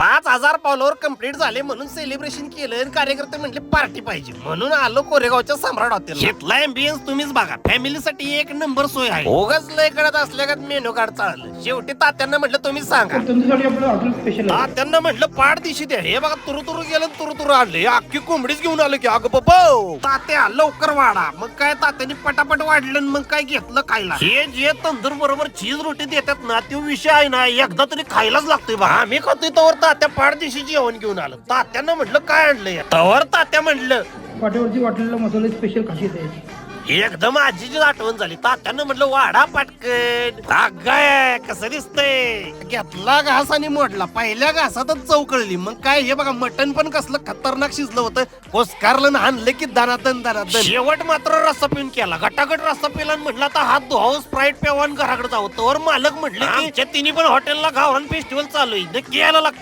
5,000 follower complete झाले म्हणून celebration केलं आणि कार्यकर्ते म्हटले पार्टी पाहिजे म्हणून आलो कोरेगावच्या सम्राट हॉटेल. घेतला एम्बियन्स तुम्हीच बघा, फॅमिलीसाठी एक नंबर सोय आहे. ओगच लय कडत असल्या मेनू कार्ड चाललं. शेवटी तात्यांना म्हटलं तुम्ही सांगा. तुमच्यासाठी आपलं हॉटेल स्पेशल आहे. तात्यांना म्हटलं पाठ दिशी द्या. हे बघा तुरु गेलं तुरु आणले. अख्खी कोंबडीच घेऊन आलो की अगं बाबा. तात्या लवकर वाढा. मग काय तात्यांनी पटापट वाढलं मग काय घेतलं खायला. हे जे तंदूर बरोबर चीज रोटी देतात ना तो विषय आहे ना एकदा तरी खायलाच लागतोय बा. आम्ही खातोय तवर तात्या पाठ दिशी जेवण घेऊन आलं. तात्यांना म्हटलं काय आणलंय तवर तात्या म्हटलं पाट्यावरची वाटलेला मसाला स्पेशल खासियत आहे. एकदम आजीची आठवण झाली. तात्यानं म्हटलं वाढा पटकन. काय कसं दिसतंय. घेतला घास आणि मोडला. पहिल्या घासातच चव कळली. मग काय हे बघा मटण पण कसलं खतरनाक शिजलं होतं. कोसकारलं आणलं की दानादन शेवट मात्र रस्सा पिऊन केला. गटागट रस्सा पिला म्हटलं आता हात धुवावं स्प्राईट प्यावं घराकडे जावं. तर मालक म्हटले की तिन्ही पण हॉटेलला गावरान फेस्टिवल चालू आहे नक्की यायला लागतं.